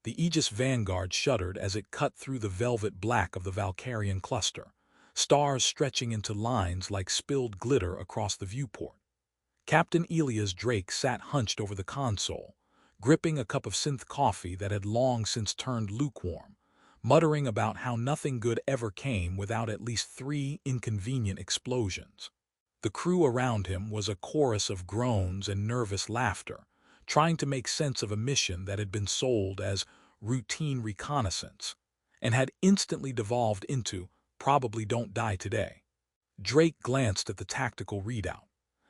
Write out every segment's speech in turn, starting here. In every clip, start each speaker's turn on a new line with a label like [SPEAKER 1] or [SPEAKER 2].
[SPEAKER 1] The Aegis Vanguard shuddered as it cut through the velvet black of the Valkyrian cluster, stars stretching into lines like spilled glitter across the viewport. Captain Elias Drake sat hunched over the console, gripping a cup of synth coffee that had long since turned lukewarm, muttering about how nothing good ever came without at least 3 inconvenient explosions. The crew around him was a chorus of groans and nervous laughter, trying to make sense of a mission that had been sold as routine reconnaissance and had instantly devolved into probably don't die today. Drake glanced at the tactical readout.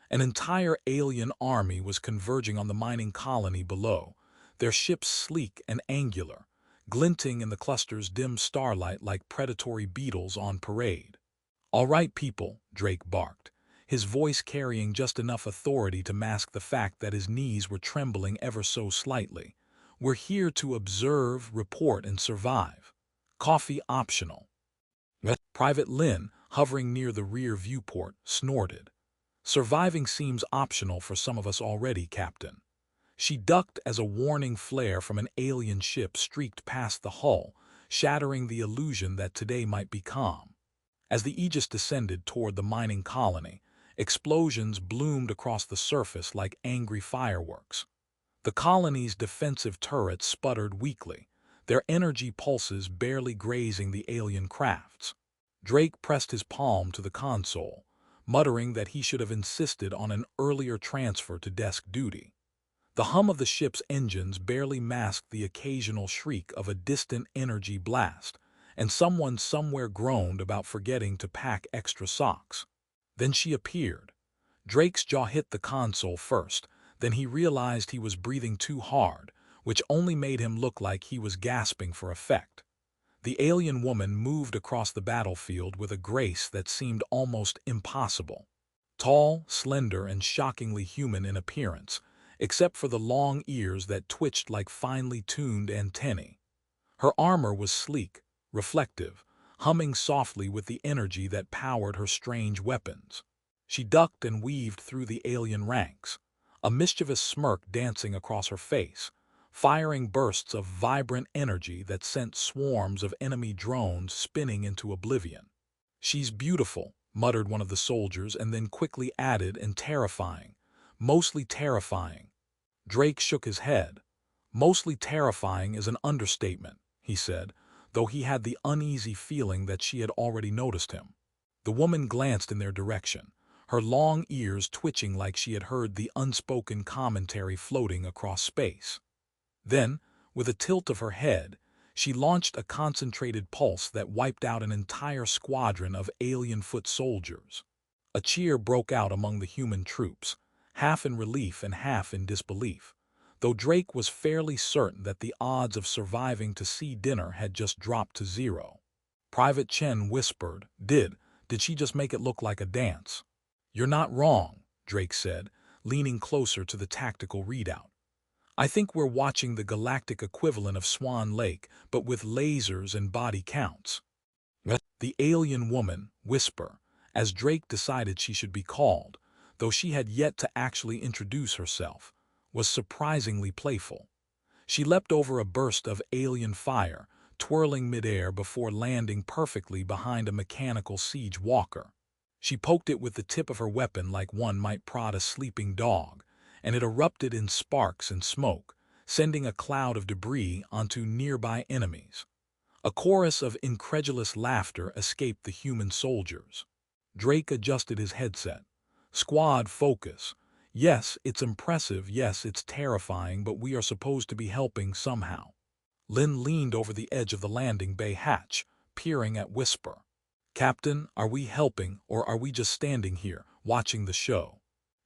[SPEAKER 1] An entire alien army was converging on the mining colony below, their ships sleek and angular, glinting in the cluster's dim starlight like predatory beetles on parade. "All right, people," Drake barked, his voice carrying just enough authority to mask the fact that his knees were trembling ever so slightly. "We're here to observe, report, and survive. Coffee optional." Private Lynn, hovering near the rear viewport, snorted. "Surviving seems optional for some of us already, Captain." She ducked as a warning flare from an alien ship streaked past the hull, shattering the illusion that today might be calm. As the Aegis descended toward the mining colony, explosions bloomed across the surface like angry fireworks. The colony's defensive turrets sputtered weakly, their energy pulses barely grazing the alien crafts. Drake pressed his palm to the console, muttering that he should have insisted on an earlier transfer to desk duty. The hum of the ship's engines barely masked the occasional shriek of a distant energy blast, and someone somewhere groaned about forgetting to pack extra socks. Then she appeared. Drake's jaw hit the console first, then he realized he was breathing too hard, which only made him look like he was gasping for effect. The alien woman moved across the battlefield with a grace that seemed almost impossible. Tall, slender, and shockingly human in appearance, except for the long ears that twitched like finely tuned antennae. Her armor was sleek, reflective, humming softly with the energy that powered her strange weapons. She ducked and weaved through the alien ranks, a mischievous smirk dancing across her face, firing bursts of vibrant energy that sent swarms of enemy drones spinning into oblivion. "She's beautiful," muttered one of the soldiers, and then quickly added, "and terrifying. Mostly terrifying." Drake shook his head. "Mostly terrifying is an understatement," he said, though he had the uneasy feeling that she had already noticed him. The woman glanced in their direction, her long ears twitching like she had heard the unspoken commentary floating across space. Then, with a tilt of her head, she launched a concentrated pulse that wiped out an entire squadron of alien foot soldiers. A cheer broke out among the human troops, half in relief and half in disbelief, though Drake was fairly certain that the odds of surviving to see dinner had just dropped to 0. Private Chen whispered, Did she just make it look like a dance?" "You're not wrong," Drake said, leaning closer to the tactical readout. "I think we're watching the galactic equivalent of Swan Lake, but with lasers and body counts." The alien woman, Whisper, as Drake decided she should be called, though she had yet to actually introduce herself, was surprisingly playful. She leapt over a burst of alien fire, twirling midair before landing perfectly behind a mechanical siege walker. She poked it with the tip of her weapon like one might prod a sleeping dog, and it erupted in sparks and smoke, sending a cloud of debris onto nearby enemies. A chorus of incredulous laughter escaped the human soldiers. Drake adjusted his headset. "Squad, focus. Yes, it's impressive, yes, it's terrifying, but we are supposed to be helping somehow." Lynn leaned over the edge of the landing bay hatch, peering at Whisper. "Captain, are we helping, or are we just standing here, watching the show?"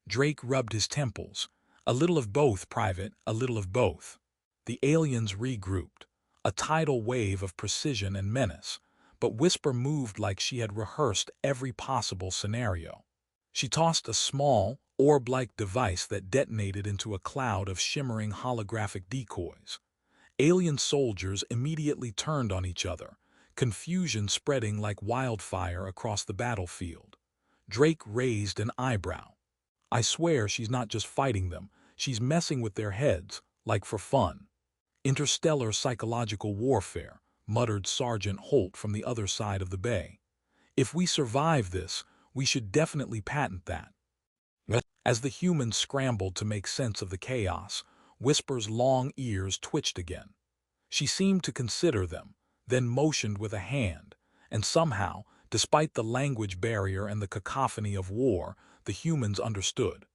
[SPEAKER 1] Drake rubbed his temples. "A little of both, Private, a little of both." The aliens regrouped, a tidal wave of precision and menace, but Whisper moved like she had rehearsed every possible scenario. She tossed a small, orb-like device that detonated into a cloud of shimmering holographic decoys. Alien soldiers immediately turned on each other, confusion spreading like wildfire across the battlefield. Drake raised an eyebrow. "I swear she's not just fighting them, she's messing with their heads, like for fun." Interstellar psychological warfare, muttered Sergeant Holt from the other side of the bay. If we survive this, we should definitely patent that. As the humans scrambled to make sense of the chaos, Whisper's long ears twitched again. She seemed to consider them, then motioned with a hand, and somehow, despite the language barrier and the cacophony of war, the humans understood.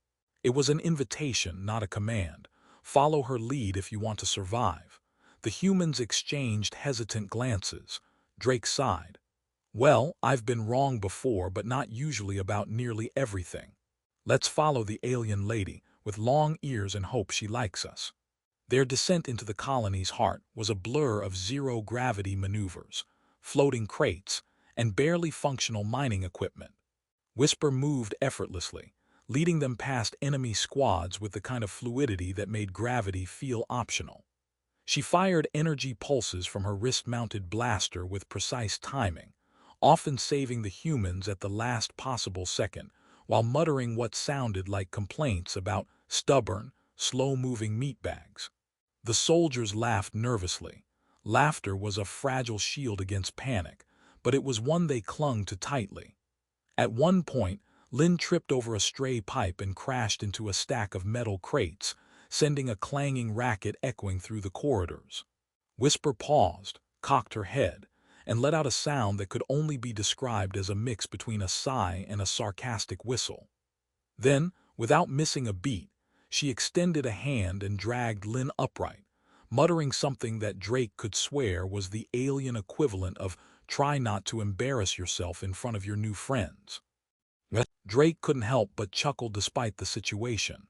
[SPEAKER 1] It was an invitation, not a command. Follow her lead if you want to survive. The humans exchanged hesitant glances. Drake sighed. Well, I've been wrong before, but not usually about nearly everything. Let's follow the alien lady with long ears and hope she likes us. Their descent into the colony's heart was a blur of zero-gravity maneuvers, floating crates, and barely functional mining equipment. Whisper moved effortlessly, leading them past enemy squads with the kind of fluidity that made gravity feel optional. She fired energy pulses from her wrist-mounted blaster with precise timing, often saving the humans at the last possible second, while muttering what sounded like complaints about stubborn, slow-moving meatbags. The soldiers laughed nervously. Laughter was a fragile shield against panic, but it was one they clung to tightly. At one point, Lynn tripped over a stray pipe and crashed into a stack of metal crates, sending a clanging racket echoing through the corridors. Whisper paused, cocked her head, and let out a sound that could only be described as a mix between a sigh and a sarcastic whistle. Then, without missing a beat, she extended a hand and dragged Lynn upright, muttering something that Drake could swear was the alien equivalent of "try not to embarrass yourself in front of your new friends." Drake couldn't help but chuckle despite the situation.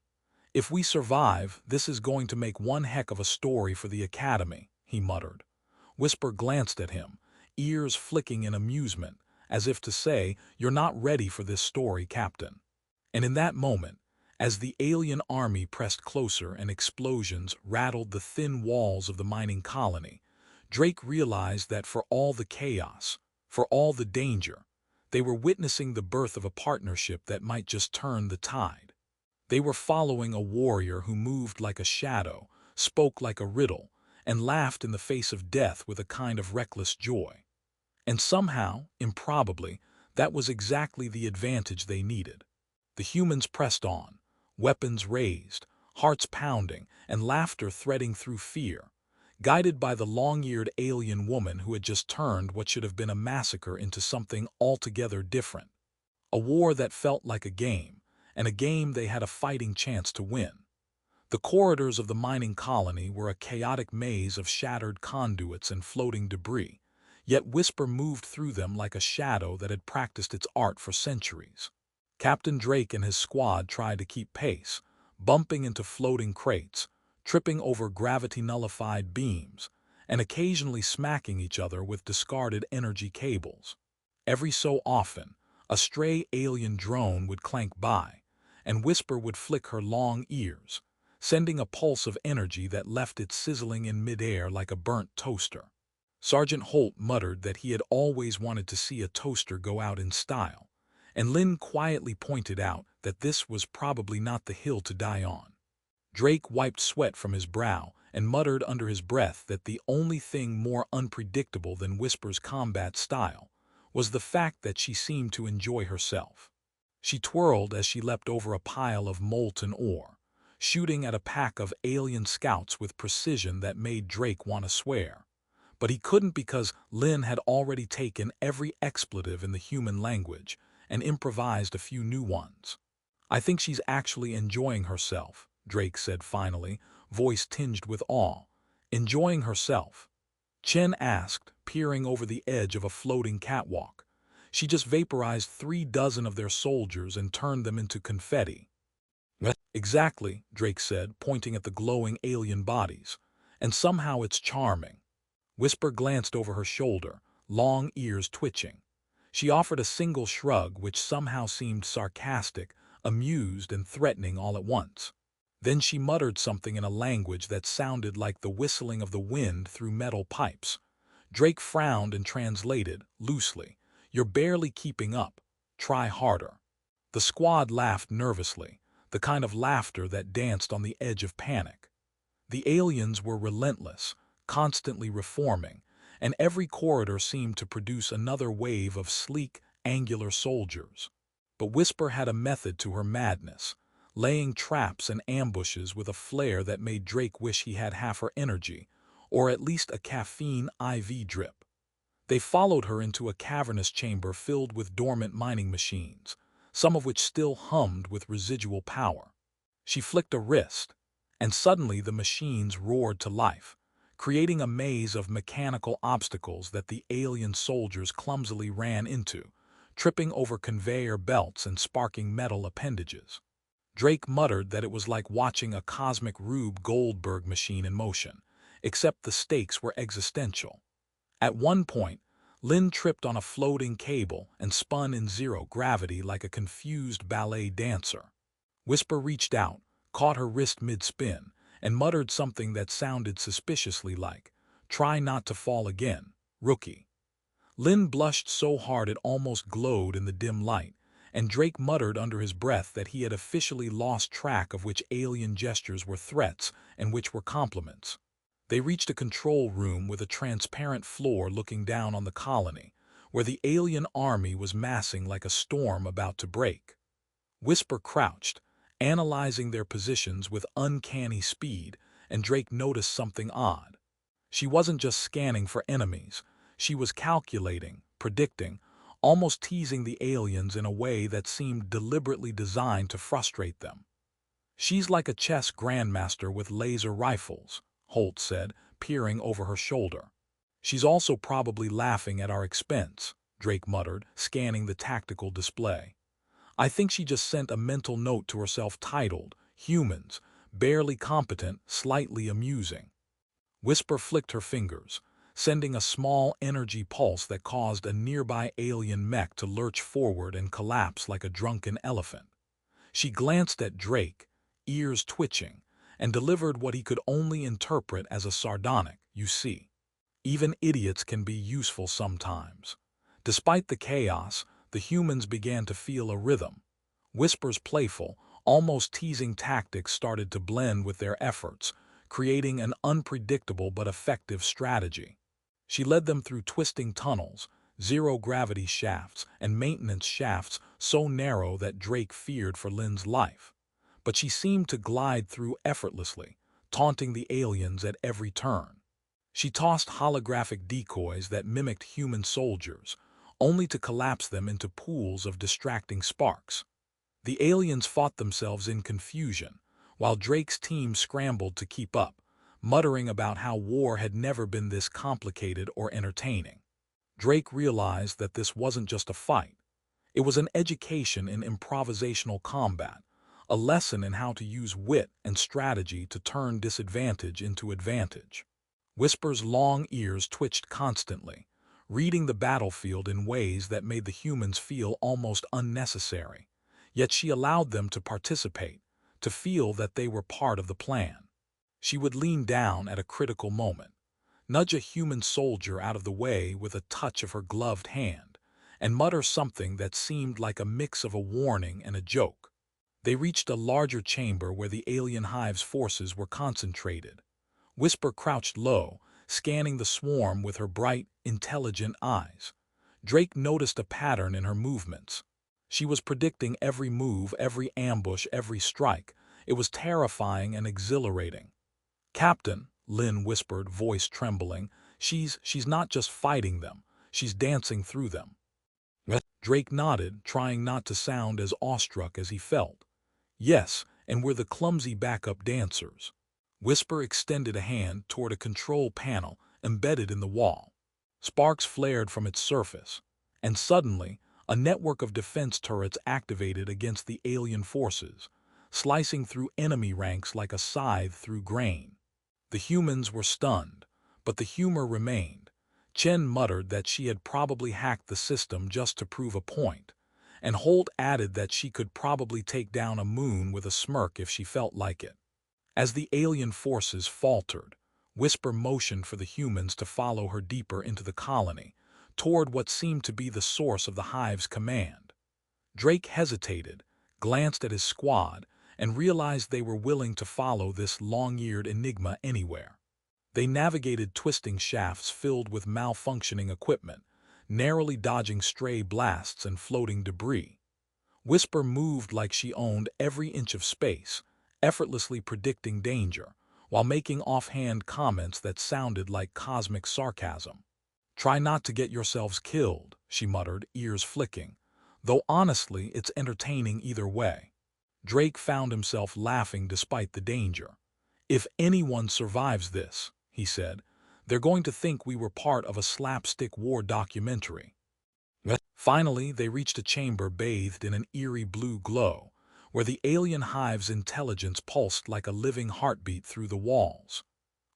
[SPEAKER 1] "If we survive, this is going to make one heck of a story for the Academy," he muttered. Whisper glanced at him, ears flicking in amusement, as if to say, "You're not ready for this story, Captain." And in that moment, as the alien army pressed closer and explosions rattled the thin walls of the mining colony, Drake realized that for all the chaos, for all the danger, they were witnessing the birth of a partnership that might just turn the tide. They were following a warrior who moved like a shadow, spoke like a riddle, and laughed in the face of death with a kind of reckless joy. And somehow, improbably, that was exactly the advantage they needed. The humans pressed on, weapons raised, hearts pounding, and laughter threading through fear, guided by the long-eared alien woman who had just turned what should have been a massacre into something altogether different. A war that felt like a game, and a game they had a fighting chance to win. The corridors of the mining colony were a chaotic maze of shattered conduits and floating debris, yet Whisper moved through them like a shadow that had practiced its art for centuries. Captain Drake and his squad tried to keep pace, bumping into floating crates, tripping over gravity-nullified beams, and occasionally smacking each other with discarded energy cables. Every so often, a stray alien drone would clank by, and Whisper would flick her long ears, sending a pulse of energy that left it sizzling in midair like a burnt toaster. Sergeant Holt muttered that he had always wanted to see a toaster go out in style, and Lynn quietly pointed out that this was probably not the hill to die on. Drake wiped sweat from his brow and muttered under his breath that the only thing more unpredictable than Whisper's combat style was the fact that she seemed to enjoy herself. She twirled as she leapt over a pile of molten ore, shooting at a pack of alien scouts with precision that made Drake want to swear. But he couldn't because Lynn had already taken every expletive in the human language and improvised a few new ones. "I think she's actually enjoying herself," Drake said finally, voice tinged with awe. "Enjoying herself?" Chen asked, peering over the edge of a floating catwalk. "She just vaporized 36 of their soldiers and turned them into confetti." "Exactly," Drake said, pointing at the glowing alien bodies. "And somehow it's charming." Whisper glanced over her shoulder, long ears twitching. She offered a single shrug which somehow seemed sarcastic, amused, and threatening all at once. Then she muttered something in a language that sounded like the whistling of the wind through metal pipes. Drake frowned and translated, loosely, "You're barely keeping up. Try harder." The squad laughed nervously, the kind of laughter that danced on the edge of panic. The aliens were relentless, constantly reforming, and every corridor seemed to produce another wave of sleek, angular soldiers. But Whisper had a method to her madness, laying traps and ambushes with a flair that made Drake wish he had half her energy, or at least a caffeine IV drip. They followed her into a cavernous chamber filled with dormant mining machines, some of which still hummed with residual power. She flicked a wrist, and suddenly the machines roared to life, creating a maze of mechanical obstacles that the alien soldiers clumsily ran into, tripping over conveyor belts and sparking metal appendages. Drake muttered that it was like watching a cosmic Rube Goldberg machine in motion, except the stakes were existential. At one point, Lynn tripped on a floating cable and spun in zero gravity like a confused ballet dancer. Whisper reached out, caught her wrist mid-spin, and muttered something that sounded suspiciously like, "Try not to fall again, rookie." Lynn blushed so hard it almost glowed in the dim light, and Drake muttered under his breath that he had officially lost track of which alien gestures were threats and which were compliments. They reached a control room with a transparent floor looking down on the colony, where the alien army was massing like a storm about to break. Whisper crouched, analyzing their positions with uncanny speed, and Drake noticed something odd. She wasn't just scanning for enemies, she was calculating, predicting, almost teasing the aliens in a way that seemed deliberately designed to frustrate them. "She's like a chess grandmaster with laser rifles," Holt said, peering over her shoulder. "She's also probably laughing at our expense," Drake muttered, scanning the tactical display. "I think she just sent a mental note to herself titled, 'Humans, barely competent, slightly amusing.'" Whisper flicked her fingers, sending a small energy pulse that caused a nearby alien mech to lurch forward and collapse like a drunken elephant. She glanced at Drake, ears twitching, and delivered what he could only interpret as a sardonic, "You see, even idiots can be useful sometimes." Despite the chaos, the humans began to feel a rhythm. Whisper's playful, almost teasing tactics started to blend with their efforts, creating an unpredictable but effective strategy. She led them through twisting tunnels, zero-gravity shafts, and maintenance shafts so narrow that Drake feared for Lynn's life. But she seemed to glide through effortlessly, taunting the aliens at every turn. She tossed holographic decoys that mimicked human soldiers, only to collapse them into pools of distracting sparks. The aliens fought themselves in confusion, while Drake's team scrambled to keep up, muttering about how war had never been this complicated or entertaining. Drake realized that this wasn't just a fight. It was an education in improvisational combat, a lesson in how to use wit and strategy to turn disadvantage into advantage. Whisper's long ears twitched constantly, reading the battlefield in ways that made the humans feel almost unnecessary. Yet she allowed them to participate, to feel that they were part of the plan. She would lean down at a critical moment, nudge a human soldier out of the way with a touch of her gloved hand, and mutter something that seemed like a mix of a warning and a joke. They reached a larger chamber where the alien hive's forces were concentrated. Whisper crouched low, scanning the swarm with her bright, intelligent eyes. Drake noticed a pattern in her movements. She was predicting every move, every ambush, every strike. It was terrifying and exhilarating. "Captain," Lynn whispered, voice trembling, she's not just fighting them, she's dancing through them." Drake nodded, trying not to sound as awestruck as he felt. "Yes, and we're the clumsy backup dancers." Whisper extended a hand toward a control panel embedded in the wall. Sparks flared from its surface, and suddenly, a network of defense turrets activated against the alien forces, slicing through enemy ranks like a scythe through grain. The humans were stunned, but the humor remained. Chen muttered that she had probably hacked the system just to prove a point, and Holt added that she could probably take down a moon with a smirk if she felt like it. As the alien forces faltered, Whisper motioned for the humans to follow her deeper into the colony, toward what seemed to be the source of the hive's command. Drake hesitated, glanced at his squad, and realized they were willing to follow this long-eared enigma anywhere. They navigated twisting shafts filled with malfunctioning equipment, narrowly dodging stray blasts and floating debris. Whisper moved like she owned every inch of space, effortlessly predicting danger, while making offhand comments that sounded like cosmic sarcasm. "Try not to get yourselves killed," she muttered, ears flicking, though honestly it's entertaining either way. Drake found himself laughing despite the danger. "If anyone survives this," he said, "they're going to think we were part of a slapstick war documentary." Finally, they reached a chamber bathed in an eerie blue glow, where the alien hive's intelligence pulsed like a living heartbeat through the walls.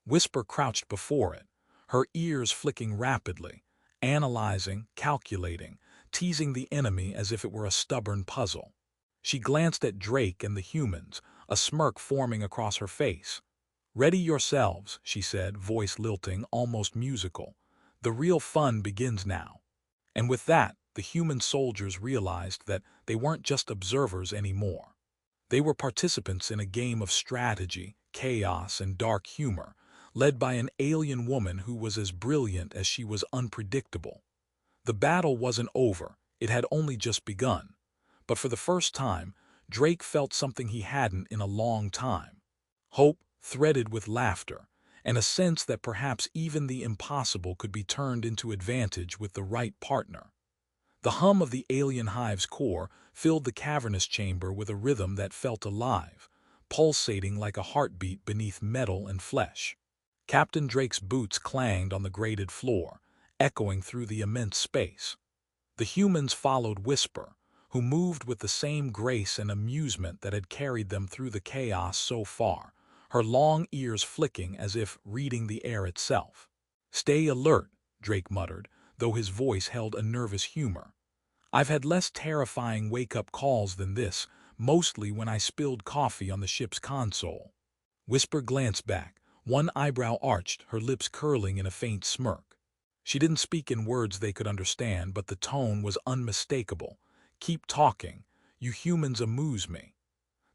[SPEAKER 1] Whisper crouched before it, her ears flicking rapidly, analyzing, calculating, teasing the enemy as if it were a stubborn puzzle. She glanced at Drake and the humans, a smirk forming across her face. "Ready yourselves," she said, voice lilting, almost musical. "The real fun begins now." And with that, the human soldiers realized that they weren't just observers anymore. They were participants in a game of strategy, chaos, and dark humor, led by an alien woman who was as brilliant as she was unpredictable. The battle wasn't over, it had only just begun. But for the first time, Drake felt something he hadn't in a long time. Hope, threaded with laughter, and a sense that perhaps even the impossible could be turned into advantage with the right partner. The hum of the alien hive's core filled the cavernous chamber with a rhythm that felt alive, pulsating like a heartbeat beneath metal and flesh. Captain Drake's boots clanged on the grated floor, echoing through the immense space. The humans followed Whisper, who moved with the same grace and amusement that had carried them through the chaos so far, her long ears flicking as if reading the air itself. "Stay alert," Drake muttered, though his voice held a nervous humor. "I've had less terrifying wake-up calls than this, mostly when I spilled coffee on the ship's console." Whisper glanced back, one eyebrow arched, her lips curling in a faint smirk. She didn't speak in words they could understand, but the tone was unmistakable. "Keep talking. You humans amuse me."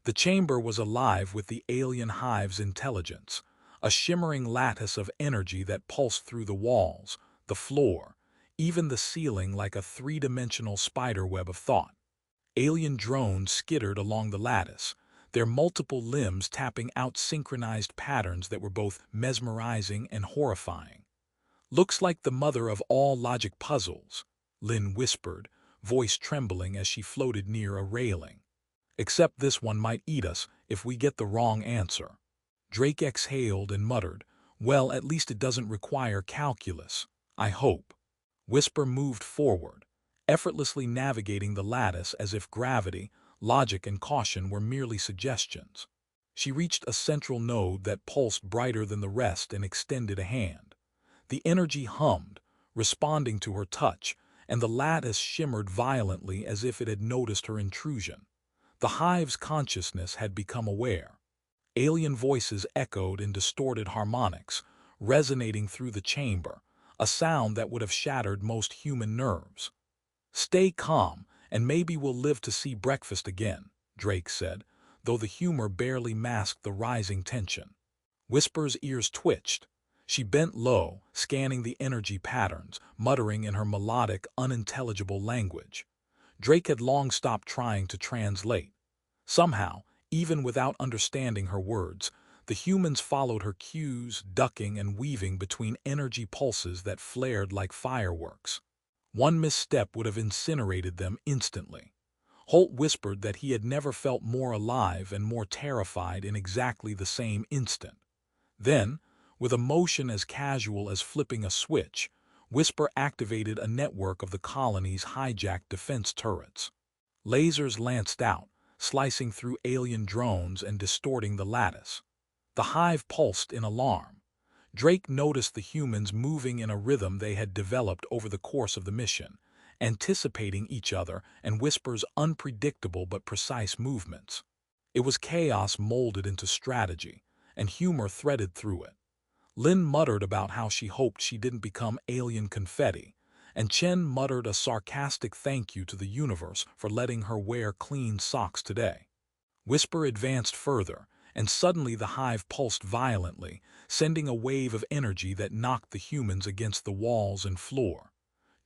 [SPEAKER 1] The chamber was alive with the alien hive's intelligence, a shimmering lattice of energy that pulsed through the walls, the floor, even the ceiling like a three-dimensional spiderweb of thought. Alien drones skittered along the lattice, their multiple limbs tapping out synchronized patterns that were both mesmerizing and horrifying. "Looks like the mother of all logic puzzles," Lynn whispered, voice trembling as she floated near a railing. "Except this one might eat us if we get the wrong answer." Drake exhaled and muttered, "Well, at least it doesn't require calculus, I hope." Whisper moved forward, effortlessly navigating the lattice as if gravity, logic, and caution were merely suggestions. She reached a central node that pulsed brighter than the rest and extended a hand. The energy hummed, responding to her touch, and the lattice shimmered violently as if it had noticed her intrusion. The hive's consciousness had become aware. Alien voices echoed in distorted harmonics, resonating through the chamber, a sound that would have shattered most human nerves. "Stay calm, and maybe we'll live to see breakfast again," Drake said, though the humor barely masked the rising tension. Whisper's ears twitched. She bent low, scanning the energy patterns, muttering in her melodic, unintelligible language. Drake had long stopped trying to translate. Somehow, even without understanding her words, the humans followed her cues, ducking and weaving between energy pulses that flared like fireworks. One misstep would have incinerated them instantly. Holt whispered that he had never felt more alive and more terrified in exactly the same instant. Then, with a motion as casual as flipping a switch, Whisper activated a network of the colony's hijacked defense turrets. Lasers lanced out, slicing through alien drones and distorting the lattice. The hive pulsed in alarm. Drake noticed the humans moving in a rhythm they had developed over the course of the mission, anticipating each other and Whisper's unpredictable but precise movements. It was chaos molded into strategy, and humor threaded through it. Lynn muttered about how she hoped she didn't become alien confetti, and Chen muttered a sarcastic thank you to the universe for letting her wear clean socks today. Whisper advanced further, and suddenly the hive pulsed violently, sending a wave of energy that knocked the humans against the walls and floor.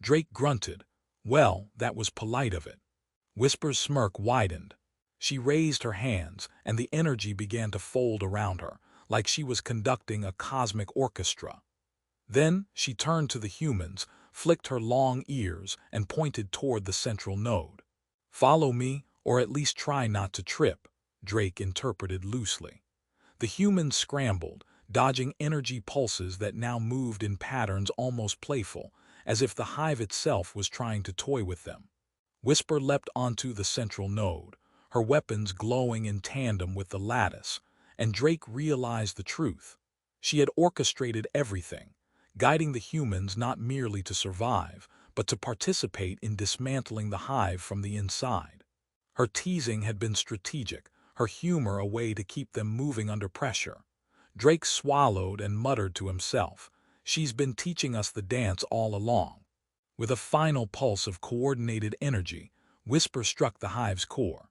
[SPEAKER 1] Drake grunted. Well, that was polite of it. Whisper's smirk widened. She raised her hands, and the energy began to fold around her, like she was conducting a cosmic orchestra. Then she turned to the humans, flicked her long ears, and pointed toward the central node. Follow me, or at least try not to trip, Drake interpreted loosely. The humans scrambled, dodging energy pulses that now moved in patterns almost playful, as if the hive itself was trying to toy with them. Whisper leapt onto the central node, her weapons glowing in tandem with the lattice, and Drake realized the truth. She had orchestrated everything, guiding the humans not merely to survive, but to participate in dismantling the hive from the inside. Her teasing had been strategic, her humor a way to keep them moving under pressure. Drake swallowed and muttered to himself, "She's been teaching us the dance all along." With a final pulse of coordinated energy, Whisper struck the hive's core.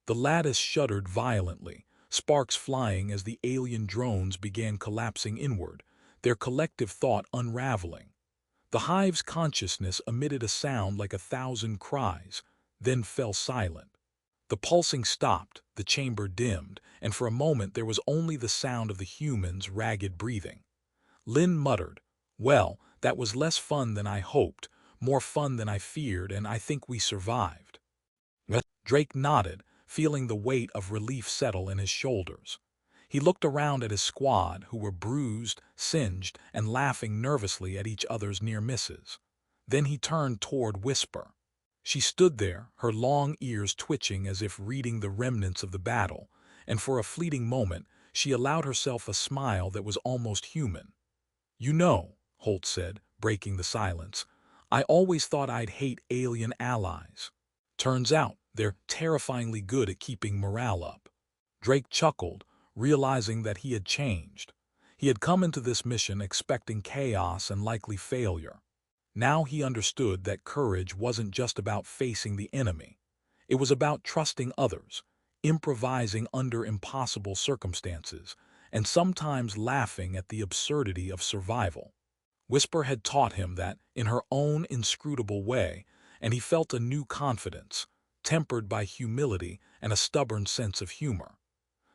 [SPEAKER 1] The lattice shuddered violently, sparks flying as the alien drones began collapsing inward, their collective thought unraveling. The hive's consciousness emitted a sound like 1,000 cries, then fell silent. The pulsing stopped, the chamber dimmed, and for a moment there was only the sound of the humans' ragged breathing. Lin muttered, "Well, that was less fun than I hoped, more fun than I feared, and I think we survived." Drake nodded, feeling the weight of relief settle in his shoulders. He looked around at his squad, who were bruised, singed, and laughing nervously at each other's near misses. Then he turned toward Whisper. She stood there, her long ears twitching as if reading the remnants of the battle, and for a fleeting moment she allowed herself a smile that was almost human. "You know," Holt said, breaking the silence, "I always thought I'd hate alien allies. Turns out they're terrifyingly good at keeping morale up." Drake chuckled, realizing that he had changed. He had come into this mission expecting chaos and likely failure. Now he understood that courage wasn't just about facing the enemy. It was about trusting others, improvising under impossible circumstances, and sometimes laughing at the absurdity of survival. Whisper had taught him that in her own inscrutable way, and he felt a new confidence, tempered by humility and a stubborn sense of humor.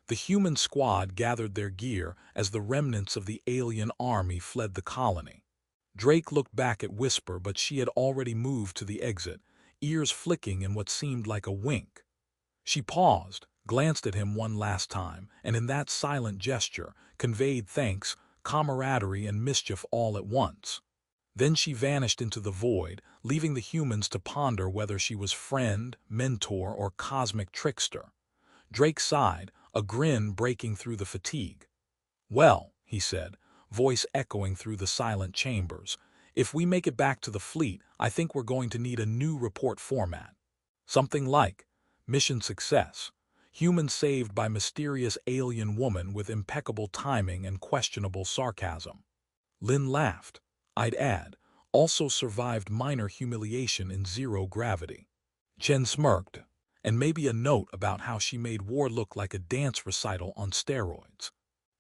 [SPEAKER 1] The human squad gathered their gear as the remnants of the alien army fled the colony. Drake looked back at Whisper, but she had already moved to the exit, ears flicking in what seemed like a wink. She paused, glanced at him one last time, and in that silent gesture conveyed thanks, camaraderie, and mischief all at once. Then she vanished into the void, leaving the humans to ponder whether she was friend, mentor, or cosmic trickster. Drake sighed, a grin breaking through the fatigue. "Well," he said, voice echoing through the silent chambers, "if we make it back to the fleet, I think we're going to need a new report format. Something like, mission success, human saved by mysterious alien woman with impeccable timing and questionable sarcasm." Lin laughed. "I'd add, also survived minor humiliation in zero gravity." Chen smirked, "and maybe a note about how she made war look like a dance recital on steroids."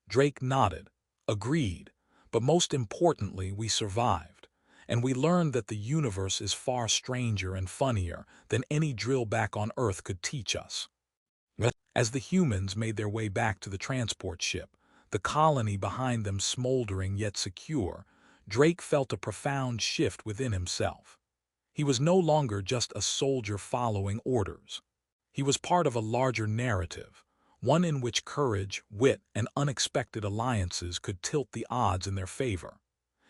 [SPEAKER 1] Drake nodded. "Agreed, but most importantly we survived, and we learned that the universe is far stranger and funnier than any drill back on Earth could teach us." As the humans made their way back to the transport ship, the colony behind them smoldering yet secure, Drake felt a profound shift within himself. He was no longer just a soldier following orders. He was part of a larger narrative, one in which courage, wit, and unexpected alliances could tilt the odds in their favor.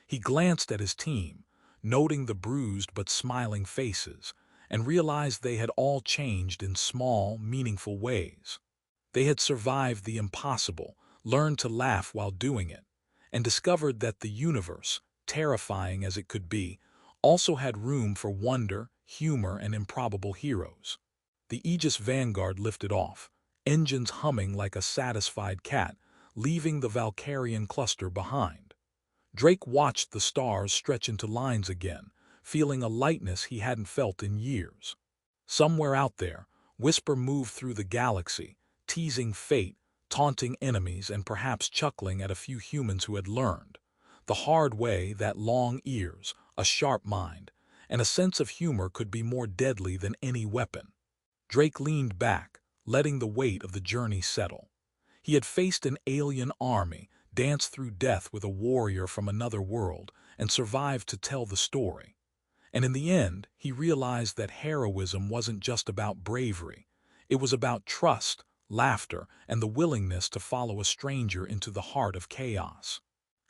[SPEAKER 1] He glanced at his team, noting the bruised but smiling faces, and realized they had all changed in small, meaningful ways. They had survived the impossible, learned to laugh while doing it, and discovered that the universe, terrifying as it could be, also had room for wonder, humor, and improbable heroes. The Aegis Vanguard lifted off, engines humming like a satisfied cat, leaving the Valkyrian cluster behind. Drake watched the stars stretch into lines again, feeling a lightness he hadn't felt in years. Somewhere out there, Whisper moved through the galaxy, teasing fate, taunting enemies, and perhaps chuckling at a few humans who had learned the hard way that long ears, a sharp mind, and a sense of humor could be more deadly than any weapon. Drake leaned back, letting the weight of the journey settle. He had faced an alien army, danced through death with a warrior from another world, and survived to tell the story. And in the end, he realized that heroism wasn't just about bravery. It was about trust, laughter, and the willingness to follow a stranger into the heart of chaos.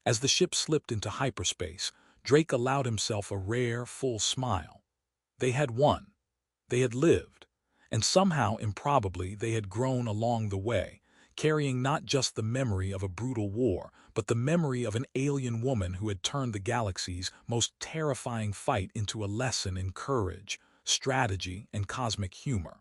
[SPEAKER 1] As the ship slipped into hyperspace, Drake allowed himself a rare, full smile. They had won. They had lived. And somehow, improbably, they had grown along the way, carrying not just the memory of a brutal war, but the memory of an alien woman who had turned the galaxy's most terrifying fight into a lesson in courage, strategy, and cosmic humor.